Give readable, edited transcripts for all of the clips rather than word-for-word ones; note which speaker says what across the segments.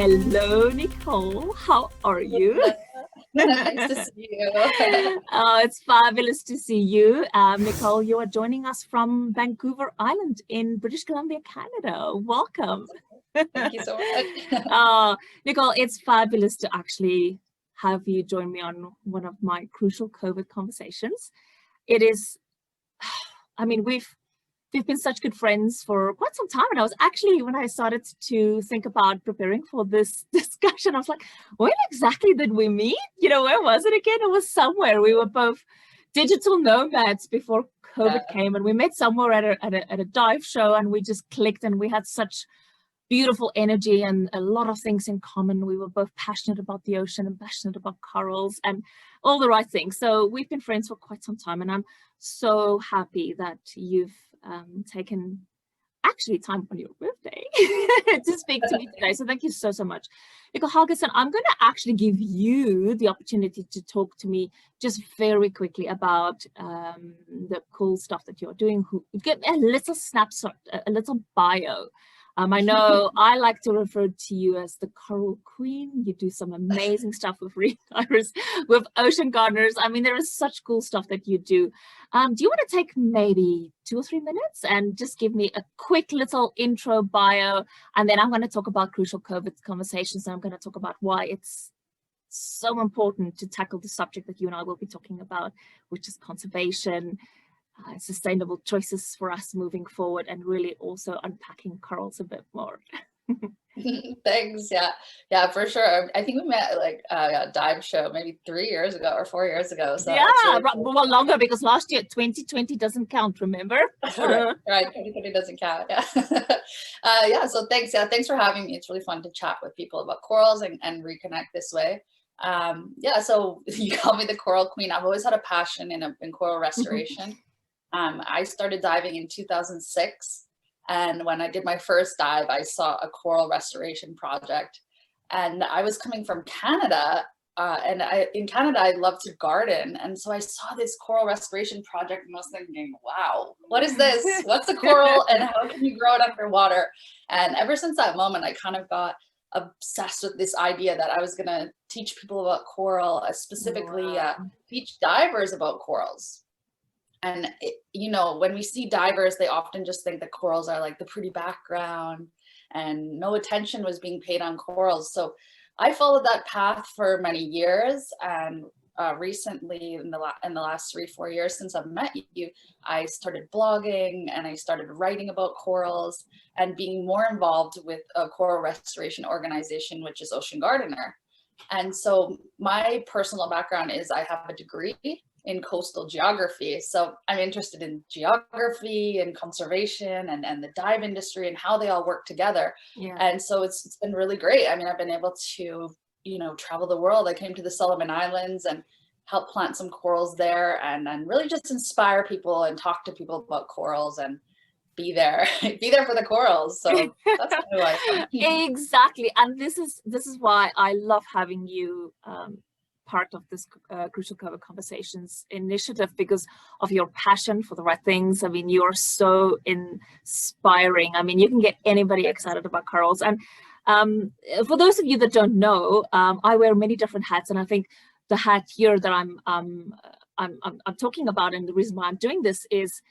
Speaker 1: Hello, Nicole. How are you?
Speaker 2: Nice to see you.
Speaker 1: It's fabulous to see you. Nicole, you are joining us from Vancouver Island in British Columbia, Canada. Welcome.
Speaker 2: Thank you so much.
Speaker 1: Nicole, it's fabulous to actually have you join me on one of my crucial COVID conversations. It is, I mean, we've been such good friends for quite some time. And I was actually, when I started to think about preparing for this discussion, I was like, when exactly did we meet? Where was it again? It was somewhere. We were both digital nomads before COVID came, and we met somewhere at a dive show, and we just clicked, and we had such beautiful energy and a lot of things in common. We were both passionate about the ocean and passionate about corals and all the right things. So we've been friends for quite some time, and I'm so happy that you've taken actually time on your birthday to speak to me today. So thank you so much. Nicole Helgason, I'm going to actually give you the opportunity to talk to me just very quickly about the cool stuff that you're doing. Get a little snapshot, a little bio. I know I like to refer to you as the coral queen. You do some amazing stuff with reef divers, with ocean gardeners. I mean, there is such cool stuff that you do. Do you want to take maybe 2 or 3 minutes and just give me a quick little intro bio? And then I'm going to talk about crucial COVID conversations. And I'm going to talk about why it's so important to tackle the subject that you and I will be talking about, which is conservation, sustainable choices for us moving forward, and really also unpacking corals a bit more.
Speaker 2: Thanks. Yeah, for sure. I think we met at like a dive show maybe 3 years ago or 4 years ago. So
Speaker 1: yeah,
Speaker 2: really
Speaker 1: cool. Well, longer, because last year 2020 doesn't count, remember?
Speaker 2: Right, 2020 doesn't count. Yeah. Yeah, so thanks. Yeah, thanks for having me. It's really fun to chat with people about corals and reconnect this way. Yeah, so you call me the coral queen. I've always had a passion in coral restoration. I started diving in 2006, and when I did my first dive, I saw a coral restoration project, and I was coming from Canada, and in Canada I love to garden, and so I saw this coral restoration project and I was thinking, wow, what is this? What's a coral and how can you grow it underwater? And ever since that moment, I kind of got obsessed with this idea that I was going to teach people about coral, specifically teach divers about corals. And, when we see divers, they often just think that corals are like the pretty background and no attention was being paid on corals. So I followed that path for many years. And recently, in the last 3-4 years since I've met you, I started blogging and I started writing about corals and being more involved with a coral restoration organization, which is Ocean Gardener. And so my personal background is I have a degree in coastal geography. So I'm interested in geography and conservation and the dive industry and how they all work together.
Speaker 1: Yeah.
Speaker 2: And so it's been really great. I mean, I've been able to, travel the world. I came to the Solomon Islands and help plant some corals there and really just inspire people and talk to people about corals and be there for the corals. So that's kind of like
Speaker 1: exactly. And this is why I love having you part of this Crucial COVID Conversations initiative, because of your passion for the right things. I mean, you are so inspiring. I mean, you can get anybody excited about corals. And for those of you that don't know, I wear many different hats, and I think the hat here that I'm talking about, and the reason why I'm doing this, is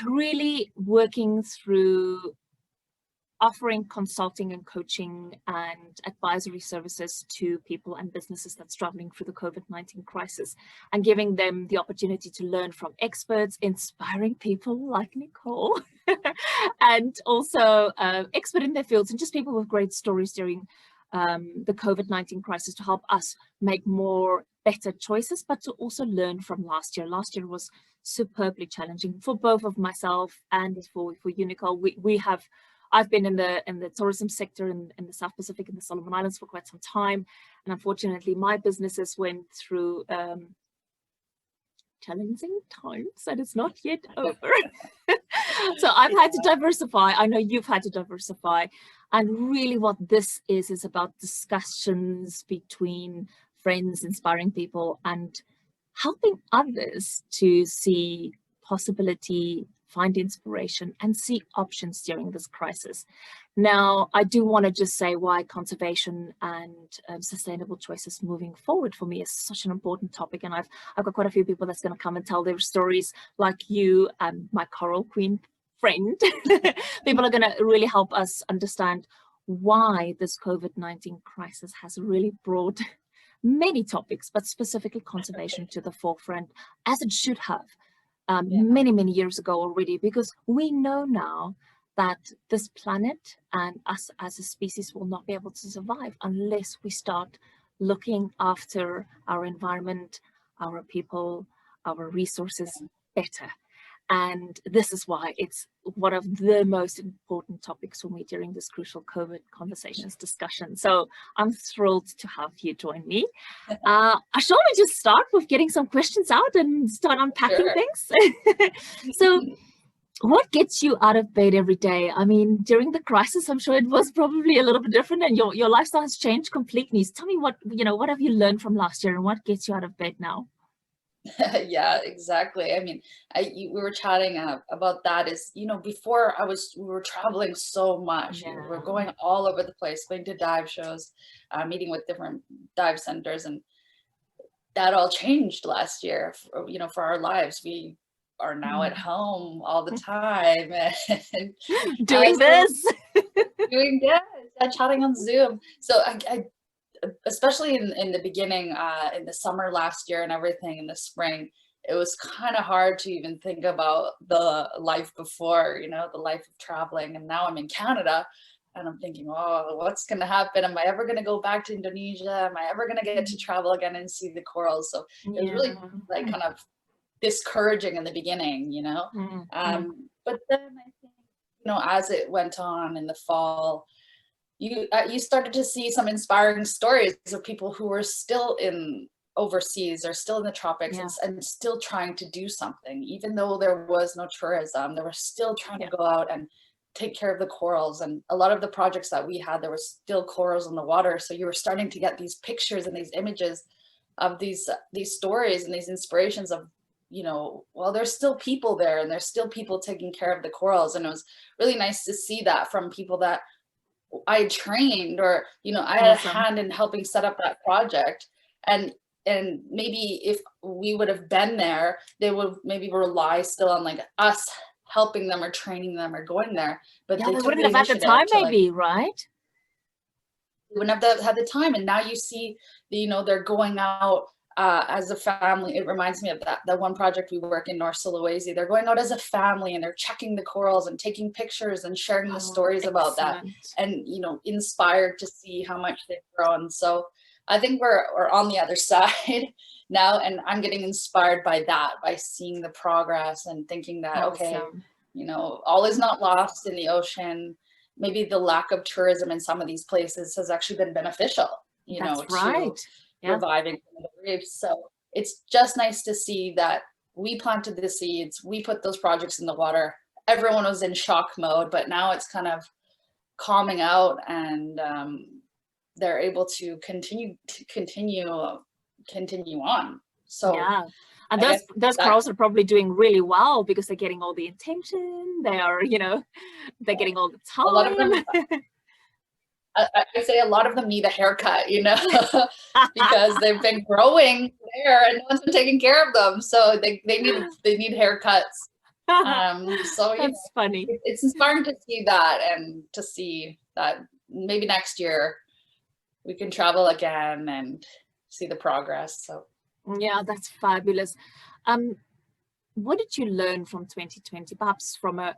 Speaker 1: really working through offering consulting and coaching and advisory services to people and businesses that's struggling through the COVID-19 crisis, and giving them the opportunity to learn from experts, inspiring people like Nicole, and also expert in their fields, and just people with great stories during the COVID-19 crisis to help us make better choices, but to also learn from last year. Last year was superbly challenging for both of myself and for you, Nicole. I've been in the tourism sector in the South Pacific and the Solomon Islands for quite some time, and unfortunately my businesses went through challenging times, and it's not yet over. So I've had to diversify. I know you've had to diversify, and really what this is about discussions between friends, inspiring people, and helping others to see possibility, find inspiration, and see options during this crisis. Now, I do want to just say why conservation and sustainable choices moving forward for me is such an important topic. And I've got quite a few people that's going to come and tell their stories, like you and my Coral Queen friend. People are going to really help us understand why this COVID-19 crisis has really brought many topics, but specifically conservation to the forefront, as it should have many, many years ago already, because we know now that this planet and us as a species will not be able to survive unless we start looking after our environment, our people, our resources better. And this is why it's one of the most important topics for me during this crucial COVID conversations discussion. So I'm thrilled to have you join me. Shall we just start with getting some questions out and start unpacking things? So what gets you out of bed every day? I mean, during the crisis, I'm sure it was probably a little bit different, and your lifestyle has changed completely. So tell me what have you learned from last year, and what gets you out of bed now?
Speaker 2: Yeah, exactly. I mean, we were chatting about that is, before we were traveling so much. We were going all over the place, going to dive shows, meeting with different dive centers, and that all changed last year, for our lives. We are now at home all the time and
Speaker 1: doing this,
Speaker 2: chatting on Zoom. So I especially in the beginning, in the summer last year and everything in the spring, it was kind of hard to even think about the life before, the life of traveling. And now I'm in Canada and I'm thinking, oh, what's going to happen? Am I ever going to go back to Indonesia? Am I ever going to get to travel again and see the corals? So it was really like kind of discouraging in the beginning, but then I think, as it went on in the fall, you started to see some inspiring stories of people who were still in overseas or still in the tropics and still trying to do something, even though there was no tourism. They were still trying to go out and take care of the corals. And a lot of the projects that we had, there were still corals in the water. So you were starting to get these pictures and these images of these stories and these inspirations of, well, there's still people there and there's still people taking care of the corals. And it was really nice to see that from people that I trained, or I had a hand in helping set up that project. And maybe if we would have been there, they would maybe rely still on like us helping them or training them or going there, but they
Speaker 1: wouldn't have had the time, maybe, right?
Speaker 2: They wouldn't have had the time. And now you see, they're going out as a family. It reminds me of that one project we work in North Sulawesi. They're going out as a family and they're checking the corals and taking pictures and sharing the stories about that, and inspired to see how much they've grown. So I think we're on the other side now, and I'm getting inspired by that, by seeing the progress and thinking that okay, all is not lost in the ocean. Maybe the lack of tourism in some of these places has actually been beneficial, to reviving some of the reefs. So it's just nice to see that we planted the seeds, we put those projects in the water. Everyone was in shock mode, but now it's kind of calming out, and they're able to continue on. So
Speaker 1: and those corals are probably doing really well because they're getting all the attention. They are, they're getting all the time.
Speaker 2: A lot of them, I say a lot of them need a haircut, because they've been growing there and no one's been taking care of them. So they need haircuts. So
Speaker 1: that's funny.
Speaker 2: It's inspiring to see that, and to see that maybe next year we can travel again and see the progress. So
Speaker 1: yeah, that's fabulous. What did you learn from 2020, perhaps from a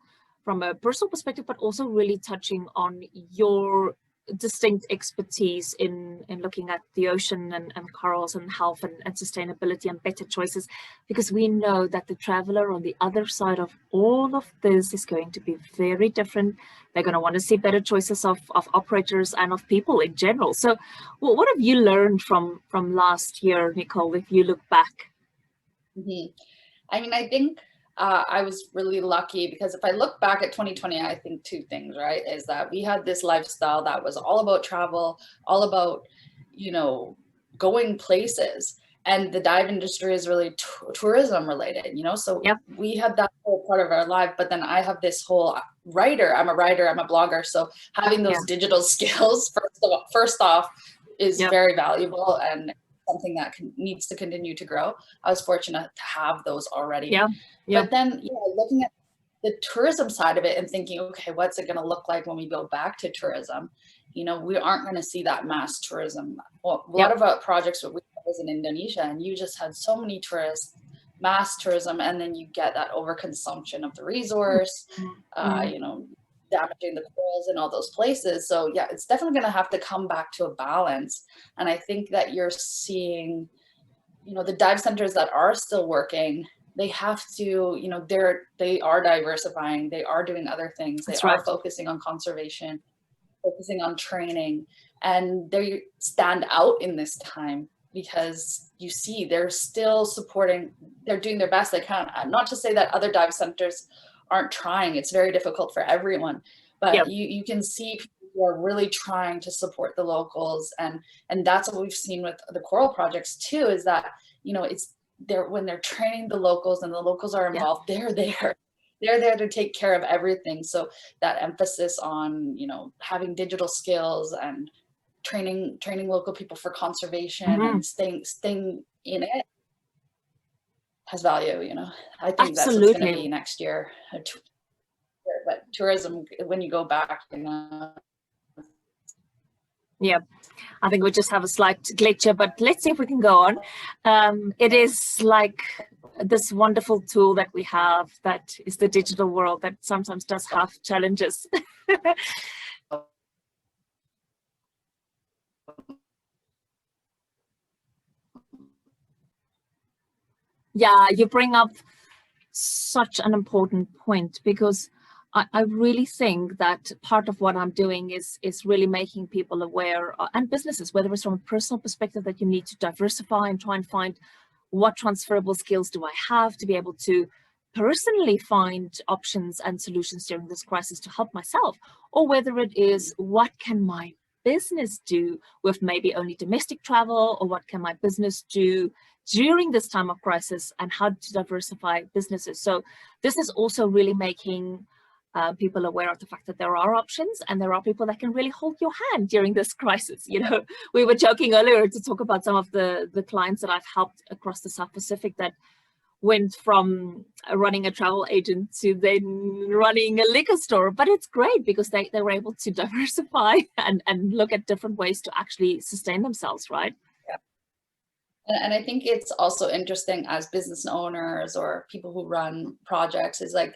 Speaker 1: personal perspective, but also really touching on your distinct expertise in looking at the ocean and corals and health and sustainability and better choices, because we know that the traveler on the other side of all of this is going to be very different. They're going to want to see better choices of operators and of people in general. So what have you learned from last year, Nicole, if you look back?
Speaker 2: I mean, I think I was really lucky, because if I look back at 2020, I think two things, right? Is that we had this lifestyle that was all about travel, all about, going places. And the dive industry is really tourism related, you know, so we had that whole part of our life, but then I have this whole writer, I'm a blogger. So having those digital skills, first off, is very valuable and something that needs to continue to grow. I was fortunate to have those already. But then, looking at the tourism side of it and thinking, okay, what's it going to look like when we go back to tourism? You know, we aren't going to see that mass tourism. Well, a lot of our projects we was in Indonesia, and you just had so many tourists, mass tourism, and then you get that overconsumption of the resource, you know, damaging the corals in all those places. So yeah, it's definitely going to have to come back to a balance. And I think that you're seeing, you know, the dive centers that are still working, they have to, you know, they are diversifying, they are doing other things, they are focusing on conservation, focusing on training, and they stand out in this time because you see they're still supporting, they're doing their best they can. Not to say that other dive centers aren't trying, it's very difficult for everyone, but you can see people who are really trying to support the locals, and that's what we've seen with the coral projects too, is that, you know, it's when they're training the locals and the locals are involved, they're there to take care of everything. So that emphasis on, you know, having digital skills and training local people for conservation and staying in it has value, you know. I think that's what's going to be next year. But tourism, when you go back, you know.
Speaker 1: Yeah, I think we just have a slight glitch here, but let's see if we can go on. It is like this wonderful tool that we have that is the digital world that sometimes does have challenges. Yeah, you bring up such an important point, because I really think that part of what I'm doing is really making people aware, and businesses, whether it's from a personal perspective that you need to diversify and try and find what transferable skills do I have to be able to personally find options and solutions during this crisis to help myself, or whether it is what can my business do with maybe only domestic travel, or what can my business do during this time of crisis, and how to diversify businesses. So this is also really making people aware of the fact that there are options, and there are people that can really hold your hand during this crisis. You know, we were joking earlier to talk about some of the clients that I've helped across the South Pacific that went from running a travel agent to then running a liquor store. But it's great because they were able to diversify and look at different ways to actually sustain themselves, right?
Speaker 2: And I think it's also interesting as business owners or people who run projects is like,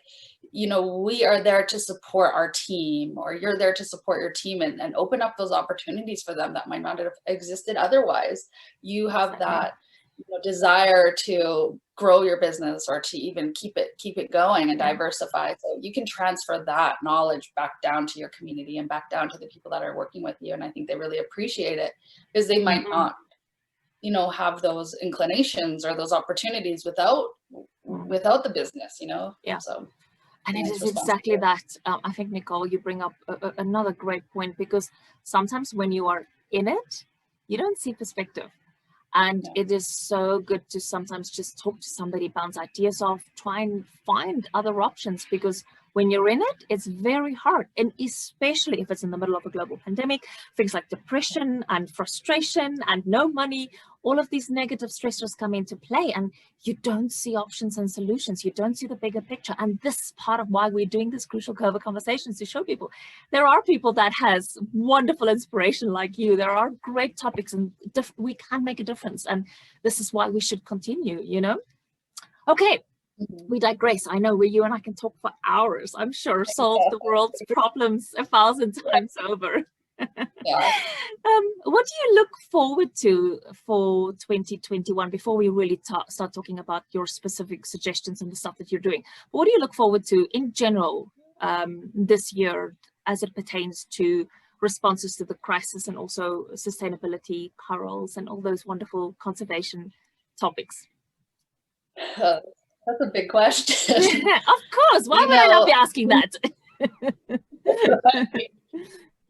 Speaker 2: you know, we are there to support our team, or you're there to support your team and open up those opportunities for them that might not have existed otherwise. You have that, you know, desire to grow your business or to even keep it going and diversify. So you can transfer that knowledge back down to your community and back down to the people that are working with you. And I think they really appreciate it, because they might not, you know, have those inclinations or those opportunities without the business, you know.
Speaker 1: So, and it is exactly that. I think, Nicole, you bring up another great point, because sometimes when you are in it, you don't see perspective. And it is so good to sometimes just talk to somebody, bounce ideas off, try and find other options, because when you're in it, it's very hard. And especially if it's in the middle of a global pandemic, things like depression and frustration and no money, all of these negative stressors come into play, and you don't see options and solutions. You don't see the bigger picture. And this is part of why we're doing this Crucial COVID conversations, to show people there are people that has wonderful inspiration like you. There are great topics, and we can make a difference. And this is why we should continue, you know? Okay. We digress. I know you and I can talk for hours. I'm sure solve the world's problems 1,000 times over. What do you look forward to for 2021 before we really start talking about your specific suggestions and the stuff that you're doing? What do you look forward to in general this year as it pertains to responses to the crisis, and also sustainability, corals, and all those wonderful conservation topics?
Speaker 2: That's a big question.
Speaker 1: Of course. Why would I not be asking that?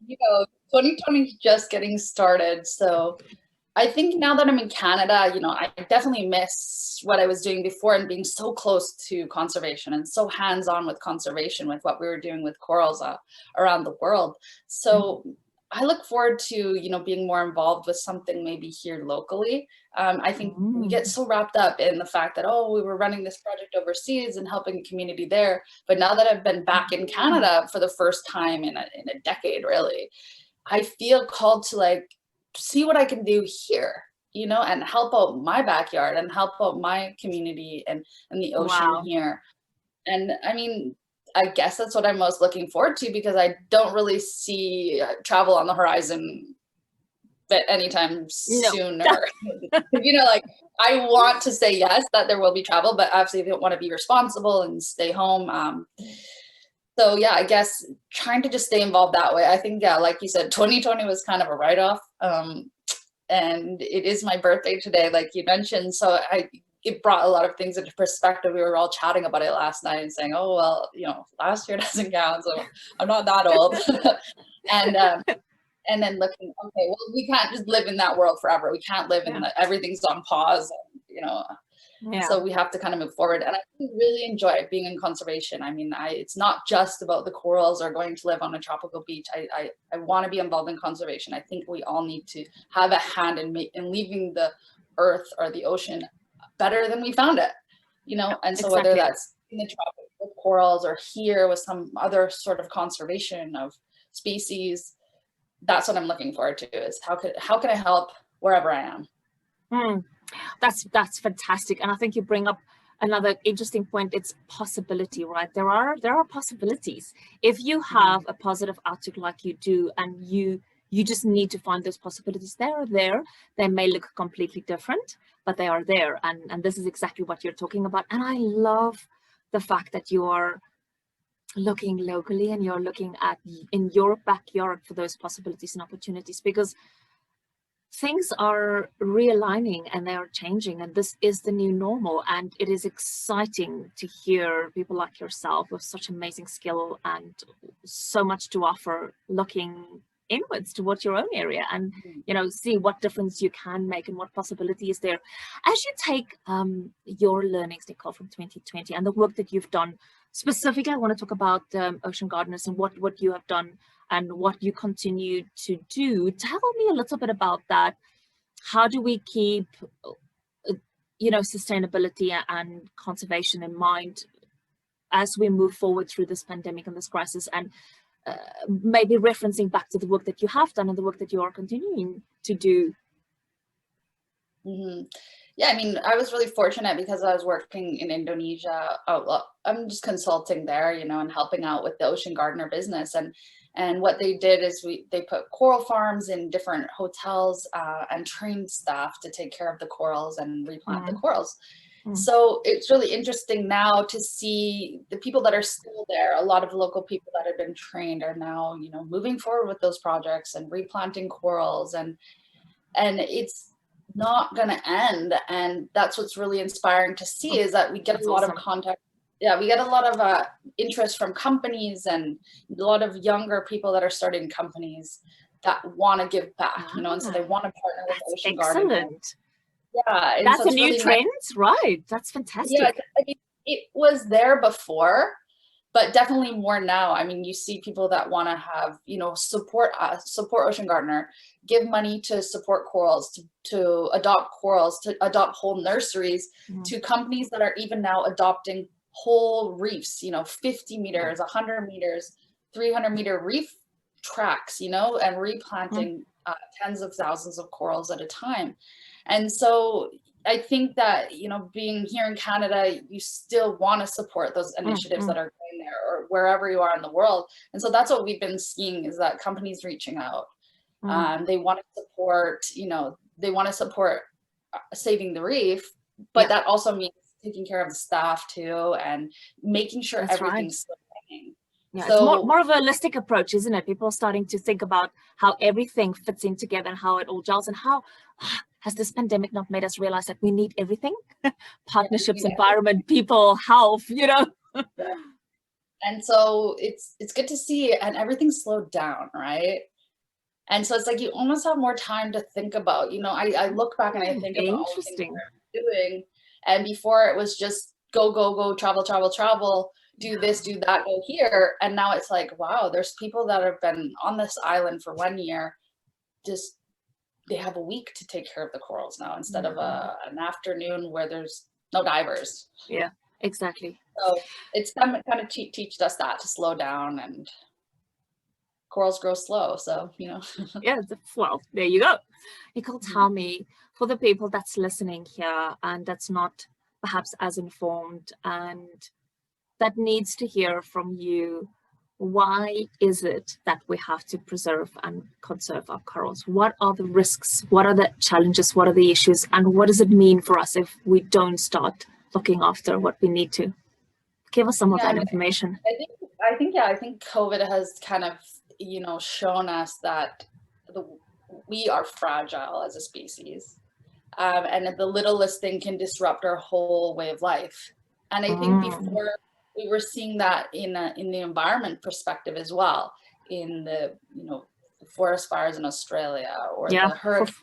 Speaker 2: You know, 2020 is just getting started. So I think now that I'm in Canada, you know, I definitely miss what I was doing before and being so close to conservation and so hands-on with conservation with what we were doing with corals around the world. So I look forward to, you know, being more involved with something maybe here locally. I think we get so wrapped up in the fact that, oh, we were running this project overseas and helping the community there. But now that I've been back in Canada for the first time in a decade, really, I feel called to like see what I can do here, you know, and help out my backyard and help out my community and the ocean
Speaker 1: Wow.
Speaker 2: here. And I mean, I guess that's what I'm most looking forward to, because I don't really see travel on the horizon but anytime sooner. You know, like I want to say yes, that there will be travel, but obviously I don't want to be responsible and stay home. So yeah, I guess trying to just stay involved that way. I think, yeah, like you said, 2020 was kind of a write-off. And it is my birthday today, like you mentioned. So it brought a lot of things into perspective. We were all chatting about it last night and saying, oh, well, you know, last year doesn't count, so I'm not that old. And then looking, okay, well, we can't just live in that world forever. We can't live in everything's on pause, and, you know. So we have to kind of move forward. And I really enjoy being in conservation. I mean, it's not just about the corals or going to live on a tropical beach. I want to be involved in conservation. I think we all need to have a hand in leaving the earth or the ocean better than we found it, you know? And so whether that's in the tropics with corals or here with some other sort of conservation of species, that's what I'm looking forward to, is how can I help wherever I am?
Speaker 1: That's fantastic. And I think you bring up another interesting point. It's possibility, right? There are possibilities. If you have a positive outlook like you do, and you just need to find those possibilities. They are there. They may look completely different, but they are there. And this is exactly what you're talking about. And I love the fact that you are looking locally and you're looking at in your backyard for those possibilities and opportunities, because things are realigning and they are changing, and this is the new normal. And it is exciting to hear people like yourself with such amazing skill and so much to offer, looking inwards towards your own area and, you know, see what difference you can make and what possibility is there. As you take your learnings, Nicole, from 2020 and the work that you've done, specifically, I want to talk about Ocean Gardeners and what you have done and what you continue to do. Tell me a little bit about that. How do we keep, you know, sustainability and conservation in mind as we move forward through this pandemic and this crisis, and maybe referencing back to the work that you have done and the work that you are continuing to do?
Speaker 2: Yeah, I mean, I was really fortunate because I was working in Indonesia. I'm just consulting there, you know, and helping out with the Ocean Gardener business. And what they did is they put coral farms in different hotels and trained staff to take care of the corals and replant the corals. So it's really interesting now to see the people that are still there. A lot of local people that have been trained are now, you know, moving forward with those projects and replanting corals, and it's not going to end. And that's what's really inspiring to see, is that we get a lot of contact. Yeah, we get a lot of interest from companies and a lot of younger people that are starting companies that want to give back, you know, and so they want to partner with Ocean Gardener. Yeah,
Speaker 1: that's so a new really trend, right? That's fantastic.
Speaker 2: Yeah, I mean, it was there before, but definitely more now. I mean, you see people that want to have, you know, support Ocean Gardener, give money to support corals, to adopt corals, to adopt whole nurseries, to companies that are even now adopting whole reefs, you know, 50 meters, 100 meters, 300-meter reef tracks, you know, and replanting tens of thousands of corals at a time. And so I think that, you know, being here in Canada, you still want to support those initiatives that are going there, or wherever you are in the world. And so that's what we've been seeing, is that companies reaching out. They want to support, you know, they want to support saving the reef, but that also means taking care of the staff too, and making sure everything's still running.
Speaker 1: Yeah, so it's more of a holistic approach, isn't it? People are starting to think about how everything fits in together and how it all gels, and how has this pandemic not made us realize that we need everything? Partnerships, environment, people, health, you know?
Speaker 2: And so it's good to see, and everything slowed down, right? And so it's like you almost have more time to think about, I look back and I think about all the things that
Speaker 1: Interesting.
Speaker 2: I'm doing. And before it was just go, go, go, travel, travel, travel, do this, do that, go here. And now it's like, wow, there's people that have been on this island for 1 year, just they have a week to take care of the corals now instead of an afternoon where there's no divers.
Speaker 1: Yeah, exactly.
Speaker 2: So it's kind of teach us that to slow down, and corals grow slow. So,
Speaker 1: Yeah, well, there you go. Nicole, tell me, for the people that's listening here and that's not perhaps as informed and that needs to hear from you, why is it that we have to preserve and conserve our corals? What are the risks? What are the challenges? What are the issues? And what does it mean for us if we don't start looking after what we need to? Give us some of that information.
Speaker 2: I think COVID has kind of, shown us that we are fragile as a species. And the littlest thing can disrupt our whole way of life. And I think before we were seeing that in the environment perspective as well, in the forest fires in Australia or the hurricanes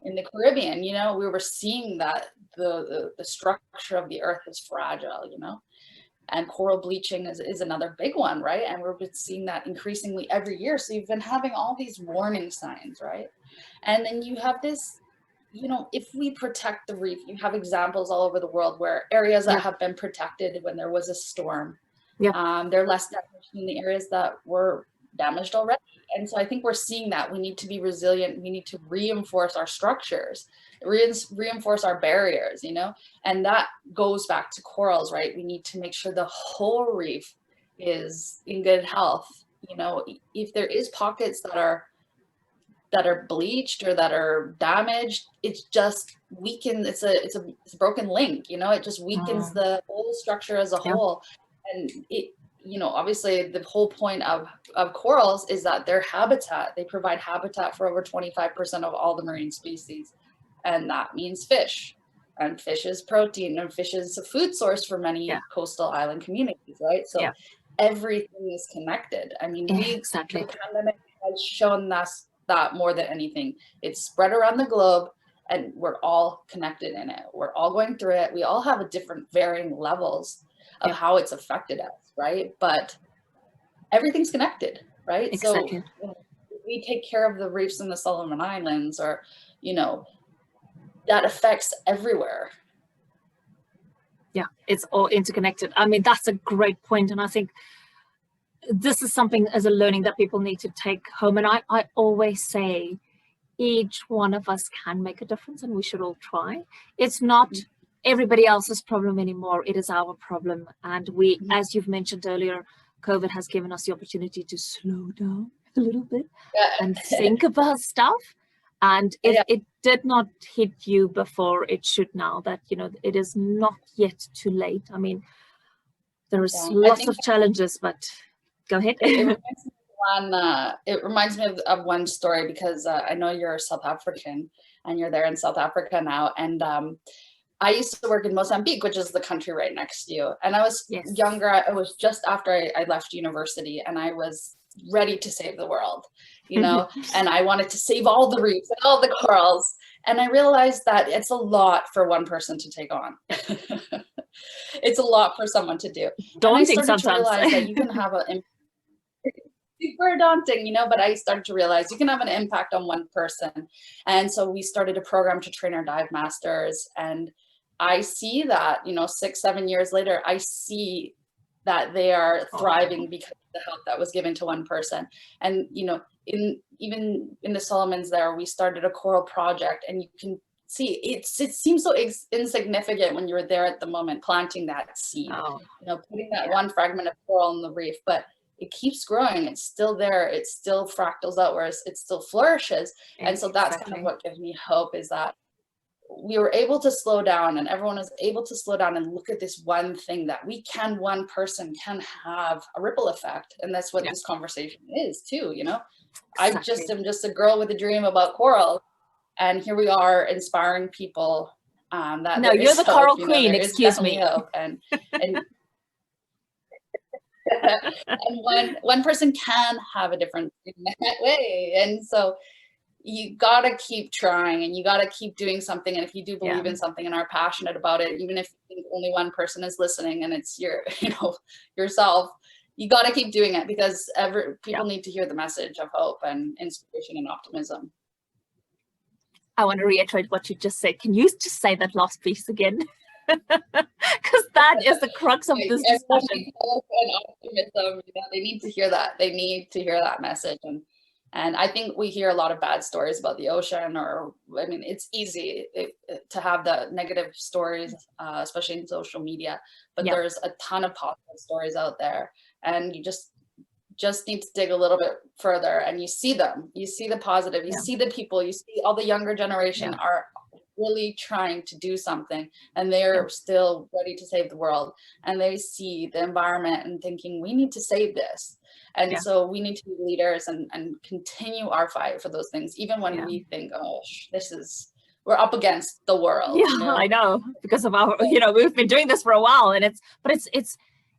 Speaker 2: in the Caribbean. We were seeing that the structure of the earth is fragile. And coral bleaching is another big one, right? And we've been seeing that increasingly every year. So you've been having all these warning signs, right? And then you have this, if we protect the reef, you have examples all over the world where areas that have been protected when there was a storm, they're less damaged than the areas that were damaged already. And so I think we're seeing that we need to be resilient. We need to reinforce our structures, reinforce our barriers, and that goes back to corals, right? We need to make sure the whole reef is in good health. If there is pockets that are bleached or that are damaged, it's just weakened. It's a broken link, it just weakens the whole structure as a whole. And it, obviously the whole point of corals is that their habitat, they provide habitat for over 25% of all the marine species. And that means fish, and fish is protein, and fish is a food source for many coastal island communities, right? So everything is connected. I mean, the pandemic has shown us that more than anything. It's spread around the globe and we're all connected in it. We're all going through it. We all have a different varying levels of how it's affected us, right? But everything's connected, right?
Speaker 1: Exactly.
Speaker 2: So we take care of the reefs in the Solomon Islands, or, that affects everywhere.
Speaker 1: Yeah, it's all interconnected. I mean, that's a great point. And I think this is something as a learning that people need to take home. And I always say each one of us can make a difference and we should all try. It's not everybody else's problem anymore. It is our problem. And we, as you've mentioned earlier, COVID has given us the opportunity to slow down a little bit and think about stuff. And it did not hit you before, it should now, that, it is not yet too late. I mean, there's lots of challenges, but go ahead.
Speaker 2: It reminds me of one story, because I know you're South African and you're there in South Africa now. And I used to work in Mozambique, which is the country right next to you. And I was younger. It was just after I left university, and I was ready to save the world, and I wanted to save all the reefs and all the corals. And I realized that it's a lot for one person to take on. It's a lot for someone to do.
Speaker 1: Daunting
Speaker 2: and I started
Speaker 1: sometimes.
Speaker 2: to realize that you can have super daunting, but I started to realize you can have an impact on one person. And so we started a program to train our dive masters. And I see that, 6-7 years later, I see that they are thriving because of the help that was given to one person. And, even in the Solomons there, we started a coral project, and you can see it seems so insignificant when you're there at the moment, planting that seed, putting that one fragment of coral in the reef, but it keeps growing. It's still there. It still fractals outwards. It still flourishes. And so that's kind of what gives me hope, is that we were able to slow down, and everyone was able to slow down and look at this one thing that one person can have a ripple effect. And that's what this conversation is too, I just am just a girl with a dream about coral. And here we are inspiring people.
Speaker 1: No, you're the coral queen, excuse me.
Speaker 2: Hope. And And one person can have a difference in that way. And so you gotta keep trying, and you gotta keep doing something. And if you do believe in something and are passionate about it, even if you think only one person is listening and it's yourself, you gotta keep doing it, because people need to hear the message of hope and inspiration and optimism.
Speaker 1: I want to reiterate what you just said. Can you just say that last piece again? Because that is the crux of this discussion.
Speaker 2: And optimism, they need to hear that. They need to hear that message. And I think we hear a lot of bad stories about the ocean, or, I mean, it's easy to have the negative stories, especially in social media, but there's a ton of positive stories out there, and you just need to dig a little bit further, and you see them. You see the positive, you see the people, you see all the younger generation are really trying to do something, and they're still ready to save the world, and they see the environment and thinking, we need to save this. And so we need to be leaders and continue our fight for those things, even when we think, oh, we're up against the world.
Speaker 1: I know, because of our, we've been doing this for a while, and it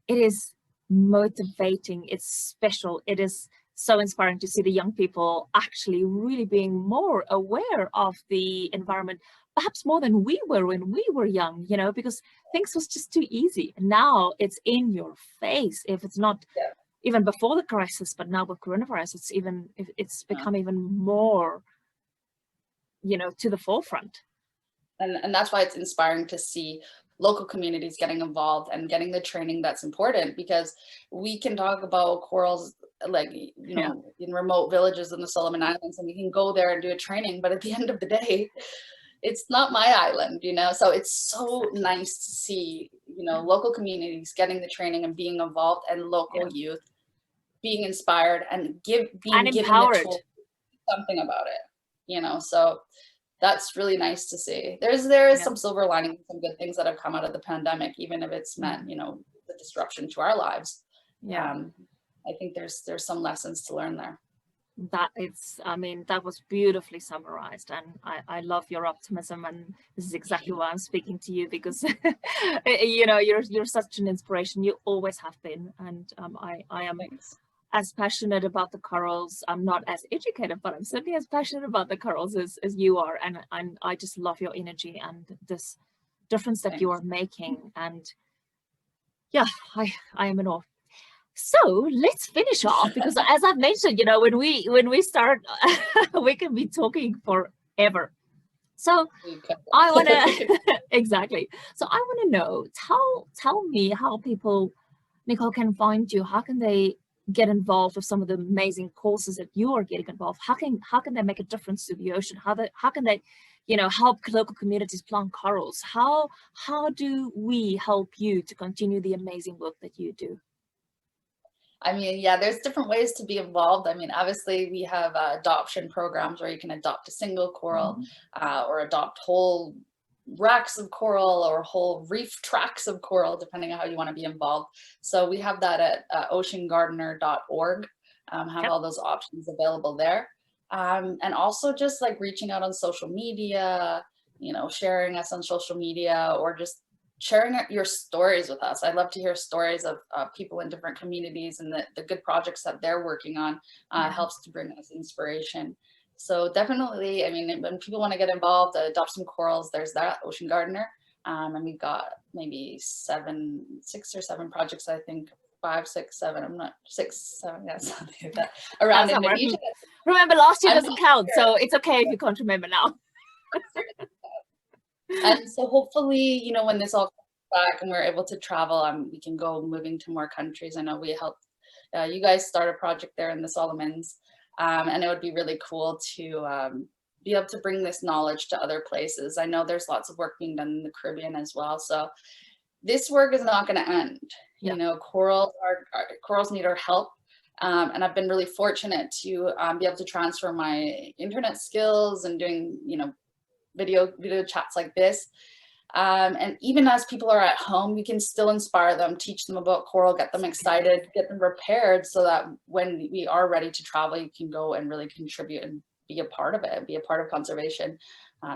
Speaker 1: is motivating. It's special. It is so inspiring to see the young people actually really being more aware of the environment, perhaps more than we were when we were young, because things was just too easy. Now it's in your face. If it's not even before the crisis, but now with coronavirus, it's become even more, to the forefront.
Speaker 2: And that's why it's inspiring to see local communities getting involved and getting the training that's important, because we can talk about corals like, in remote villages in the Solomon Islands, and we can go there and do a training, but at the end of the day, it's not my island, so it's so nice to see, local communities getting the training and being involved, and local youth being inspired and being
Speaker 1: empowered.
Speaker 2: Given the tools to do something about it, so that's really nice to see. There is some silver lining, some good things that have come out of the pandemic, even if it's meant, the disruption to our lives. I think there's some lessons to learn there.
Speaker 1: That was beautifully summarized, and I love your optimism, and this is exactly why I'm speaking to you, because you're such an inspiration. You always have been, and I am as passionate about the corals. I'm not as educated, but I'm certainly as passionate about the corals as you are, and I just love your energy and this difference that you are making. And I am in awe. So let's finish off, because as I've mentioned, when we start, we can be talking forever. So I want to exactly. So I want to know, tell me how people, Nicole, can find you. How can they get involved with some of the amazing courses that you are getting involved? How can they make a difference to the ocean? How can they help local communities plant corals? How do we help you to continue the amazing work that you do?
Speaker 2: I mean, there's different ways to be involved. I mean, obviously we have adoption programs where you can adopt a single coral, or adopt whole racks of coral or whole reef tracts of coral, depending on how you want to be involved. So we have that at oceangardener.org, have all those options available there. And also just like reaching out on social media, sharing us on social media, or just sharing your stories with us. I'd love to hear stories of people in different communities and the good projects that they're working on. Helps to bring us inspiration. So definitely, I mean, when people want to get involved, adopt some corals, there's that, Ocean Gardener. And we've got maybe 6 or 7 projects, I think, 5, 6, 7, I'm not 6, 7, something like that, around Indonesia.
Speaker 1: Remember, last year doesn't count, so it's okay if you can't remember now.
Speaker 2: And so hopefully, when this all comes back and we're able to travel, we can go moving to more countries. I know we helped you guys start a project there in the Solomons, and it would be really cool to be able to bring this knowledge to other places. I know there's lots of work being done in the Caribbean as well. So this work is not going to end. Corals need our help. And I've been really fortunate to be able to transfer my internet skills and doing, video chats like this. And even as people are at home, we can still inspire them, teach them about coral, get them excited, get them prepared, so that when we are ready to travel, you can go and really contribute and be a part of it, be a part of conservation.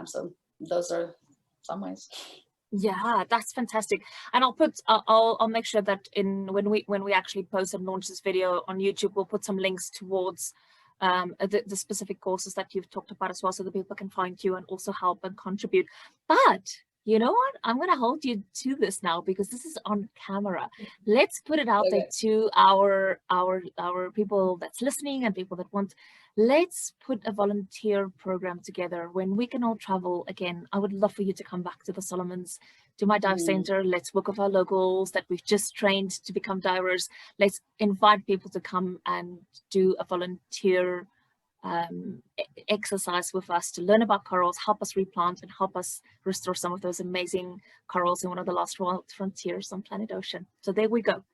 Speaker 2: So those are some ways.
Speaker 1: Yeah, that's fantastic. And I'll make sure that when we actually post and launch this video on YouTube, we'll put some links towards the specific courses that you've talked about as well, so that people can find you and also help and contribute. But you know what? I'm going to hold you to this now, because this is on camera. Let's put it out there to our people that's listening and people that want. Let's put a volunteer program together when we can all travel again. I would love for you to come back to the Solomons, to my dive center. Let's book of our locals that we've just trained to become divers. Let's invite people to come and do a volunteer exercise with us to learn about corals, help us replant, and help us restore some of those amazing corals in one of the last wild frontiers on planet Ocean. So there we go.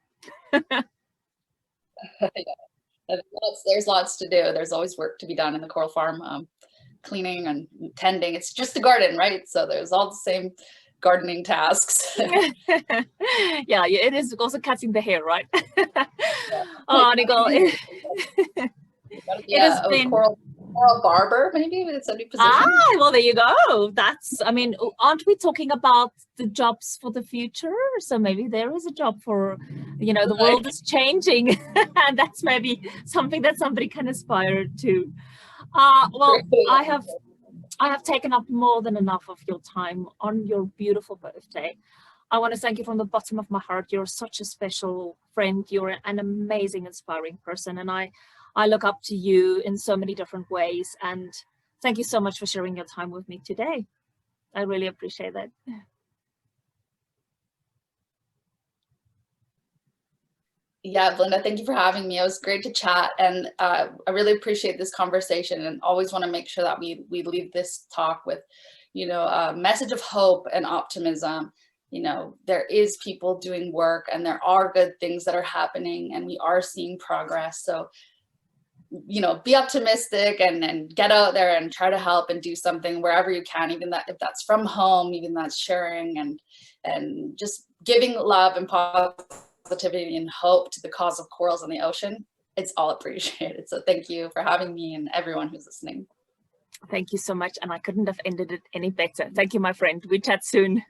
Speaker 2: There's lots to do. There's always work to be done in the coral farm, cleaning and tending. It's just a garden, right? So there's all the same gardening tasks.
Speaker 1: Yeah, it is also cutting the hair, right? Oh, Nicole. It has been
Speaker 2: coral barber, maybe, it's a new position.
Speaker 1: Well, there you go. That's, I mean, aren't we talking about the jobs for the future? So maybe there is a job for, you know, the world is changing, and that's maybe something that somebody can aspire to. Well, I have taken up more than enough of your time on your beautiful birthday. I want to thank you from the bottom of my heart. You're such a special friend. You're an amazing, inspiring person, and I look up to you in so many different ways. And thank you so much for sharing your time with me today. I really appreciate that.
Speaker 2: Yeah, Belinda, thank you for having me. It was great to chat, and I really appreciate this conversation, and always want to make sure that we leave this talk with, you know, a message of hope and optimism. You know, there is people doing work, and there are good things that are happening, and we are seeing progress. So, you know, be optimistic and get out there and try to help and do something wherever you can, even that if that's from home, even that's sharing and just giving love and positivity and hope to the cause of corals in the ocean. It's all appreciated. So thank you for having me, and everyone who's listening.
Speaker 1: Thank you so much. And I couldn't have ended it any better. Thank you, my friend. We chat soon.